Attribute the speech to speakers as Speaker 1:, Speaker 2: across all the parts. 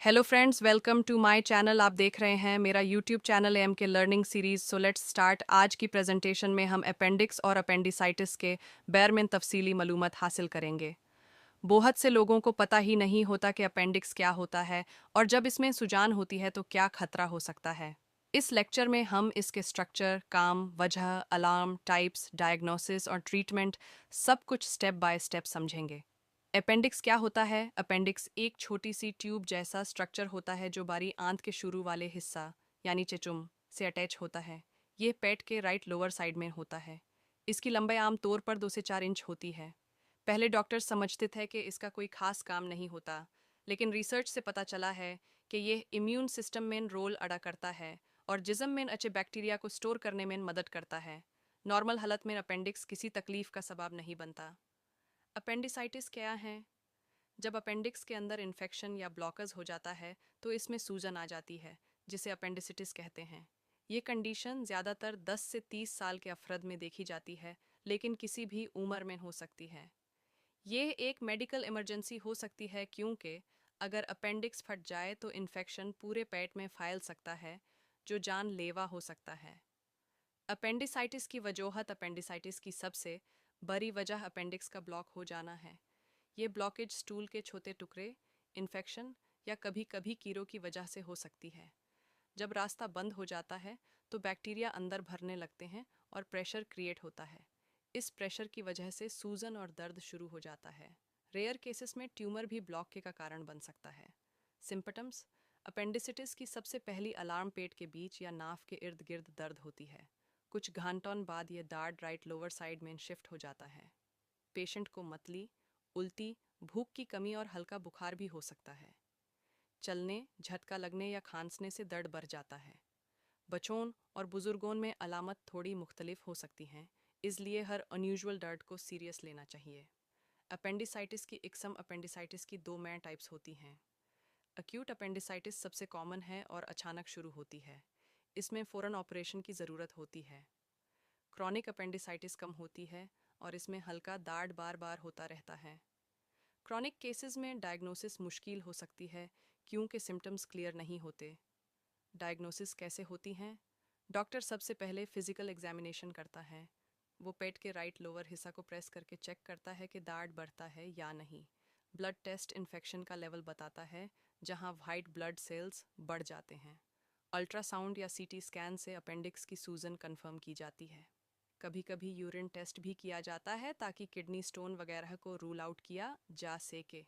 Speaker 1: Hello friends, welcome to my channel. आप देख रहे हैं मेरा YouTube channel M K learning series. So let's start. आज की प्रेजेंटेशन में हम अपेंडिक्स और अपेंडिसाइटिस के बारे में तफसीली मालूमात हासिल करेंगे। बहुत से लोगों को पता ही नहीं होता कि अपेंडिक्स क्या होता है और जब इसमें सूजन होती है तो क्या खतरा हो सकता है। इस लेक्चर में हम इसके स्ट्रक्चर, काम, वजह, अलार्म, टाइप्स, डायग्नोसिस और ट्रीटमेंट सब कुछ स्टेप बाय स्टेप समझेंगे। अपेंडिक्स क्या होता है? अपेंडिक्स एक छोटी सी ट्यूब जैसा स्ट्रक्चर होता है जो बारी आंत के शुरू वाले हिस्सा यानी चेचुम से अटैच होता है। ये पेट के राइट लोअर साइड में होता है। इसकी लंबाई आमतौर पर 2 से 4 इंच होती है। पहले डॉक्टर्स समझते थे कि इसका कोई खास काम नहीं होता, लेकिन रिसर्च से पता चला है कि यह इम्यून सिस्टम में रोल अदा करता है और जिस्म में अच्छे बैक्टीरिया को स्टोर करने में मदद करता है। नॉर्मल हालत में अपेंडिक्स किसी तकलीफ का सबब नहीं बनता। अपेंडिसाइटिस क्या है? जब अपेंडिक्स के अंदर इन्फेक्शन या ब्लॉकज हो जाता है तो इसमें सूजन आ जाती है, जिसे अपेंडिसिटिस कहते हैं। ये कंडीशन ज़्यादातर 10 से 30 साल के अफरद में देखी जाती है, लेकिन किसी भी उम्र में हो सकती है। ये एक मेडिकल इमरजेंसी हो सकती है क्योंकि अगर अपेंडिक्स फट जाए तो इन्फेक्शन पूरे पेट में फैल सकता है, जो जानलेवा हो सकता है। अपेंडिसाइटिस की वजूहत अपेंडिसाइटिस की सबसे बड़ी वजह अपेंडिक्स का ब्लॉक हो जाना है। ये ब्लॉकेज स्टूल के छोटे टुकड़े, इन्फेक्शन या कभी कभी कीड़ों की वजह से हो सकती है। जब रास्ता बंद हो जाता है तो बैक्टीरिया अंदर भरने लगते हैं और प्रेशर क्रिएट होता है। इस प्रेशर की वजह से सूजन और दर्द शुरू हो जाता है। रेयर केसेस में ट्यूमर भी ब्लॉक के का कारण बन सकता है। सिम्पटम्स: अपेंडिसिटिस की सबसे पहली अलार्म पेट के बीच या नाफ के इर्द गिर्द दर्द होती है। कुछ घंटों बाद ये दर्द राइट लोअर साइड में शिफ्ट हो जाता है। पेशेंट को मतली, उल्टी, भूख की कमी और हल्का बुखार भी हो सकता है। चलने, झटका लगने या खांसने से दर्द बढ़ जाता है। बच्चों और बुजुर्गों में अलामत थोड़ी मुख्तलिफ हो सकती हैं, इसलिए हर अनयूजुअल दर्द को सीरियस लेना चाहिए। अपेंडिसाइटिस की इकस्म अपेंडिसाइटिस की 2 मेन टाइप्स होती हैं। एक्यूट अपेंडिसाइटिस सबसे कॉमन है और अचानक शुरू होती है। इसमें फ़ौरन ऑपरेशन की ज़रूरत होती है। क्रॉनिक अपेंडिसाइटिस कम होती है और इसमें हल्का दर्द बार बार होता रहता है। क्रॉनिक केसेस में डायग्नोसिस मुश्किल हो सकती है क्योंकि सिम्टम्स क्लियर नहीं होते। डायग्नोसिस कैसे होती हैं? डॉक्टर सबसे पहले फिजिकल एग्जामिनेशन करता है। वो पेट के राइट लोअर हिस्सा को प्रेस करके चेक करता है कि दर्द बढ़ता है या नहीं। ब्लड टेस्ट इन्फेक्शन का लेवल बताता है, जहां वाइट ब्लड सेल्स बढ़ जाते हैं। अल्ट्रासाउंड या सीटी स्कैन से अपेंडिक्स की सूजन कंफर्म की जाती है। कभी कभी यूरिन टेस्ट भी किया जाता है ताकि किडनी स्टोन वगैरह को रूल आउट किया जा सके।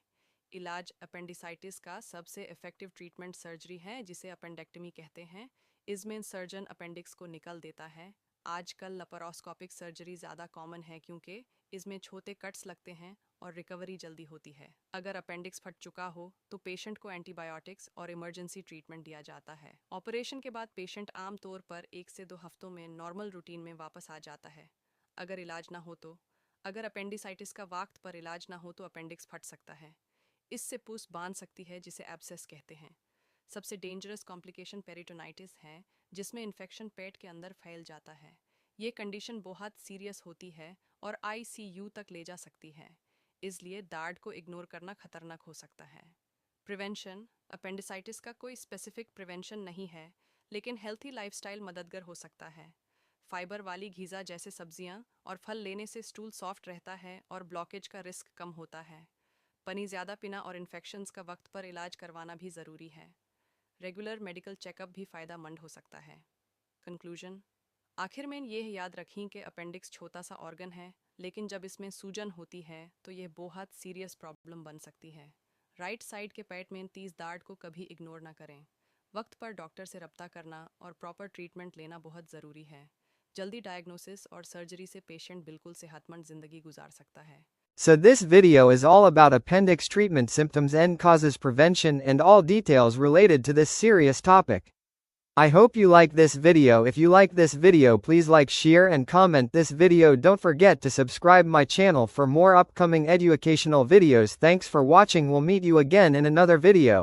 Speaker 1: इलाज: अपेंडिसाइटिस का सबसे इफेक्टिव ट्रीटमेंट सर्जरी है, जिसे अपेंडेक्टमी कहते हैं। इसमें सर्जन अपेंडिक्स को निकाल देता है। आजकल लैप्रोस्कोपिक सर्जरी ज़्यादा कॉमन है क्योंकि इसमें छोटे कट्स लगते हैं और रिकवरी जल्दी होती है। अगर अपेंडिक्स फट चुका हो तो पेशेंट को एंटीबायोटिक्स और इमरजेंसी ट्रीटमेंट दिया जाता है। ऑपरेशन के बाद पेशेंट आमतौर पर 1 से 2 हफ्तों में नॉर्मल रूटीन में वापस आ जाता है। अगर इलाज ना हो तो अगर अपेंडिसाइटिस का वक्त पर इलाज ना हो तो अपेंडिक्स फट सकता है। इससे पूस बांध सकती है, जिसे एब्सेस कहते हैं। सबसे डेंजरस कॉम्प्लिकेशन पेरिटोनाइटिस है, जिसमें इन्फेक्शन पेट के अंदर फैल जाता है। ये कंडीशन बहुत सीरियस होती है और आईसीयू तक ले जा सकती है, इसलिए दर्द को इग्नोर करना खतरनाक हो सकता है। प्रिवेंशन: अपेंडिसाइटिस का कोई स्पेसिफिक प्रिवेंशन नहीं है, लेकिन हेल्थी लाइफस्टाइल मददगार हो सकता है। फाइबर वाली घिजा जैसे सब्जियां और फल लेने से स्टूल सॉफ्ट रहता है और ब्लॉकेज का रिस्क कम होता है। पानी ज़्यादा पीना और इन्फेक्शंस का वक्त पर इलाज करवाना भी ज़रूरी है। रेगुलर मेडिकल चेकअप भी फ़ायदेमंद हो सकता है। कंक्लूजन: आखिर में यह याद रखें कि अपेंडिक्स छोटा सा ऑर्गन है, लेकिन जब इसमें सूजन होती है तो यह बहुत सीरियस प्रॉब्लम बन सकती है। राइट साइड के पेट में 30 दर्द को कभी इग्नोर ना करें। वक्त पर डॉक्टर से रब्ता करना और प्रॉपर ट्रीटमेंट लेना बहुत ज़रूरी है। जल्दी डायग्नोसिस और सर्जरी से पेशेंट बिल्कुल सेहतमंद ज़िंदगी गुजार सकता है।
Speaker 2: So this video is all about appendix treatment symptoms and causes prevention and all details related to this serious topic. I hope you like this video. If you like this video, please like, share and comment this video. Don't forget to subscribe my channel for more upcoming educational videos. Thanks for watching. We'll meet you again in another video.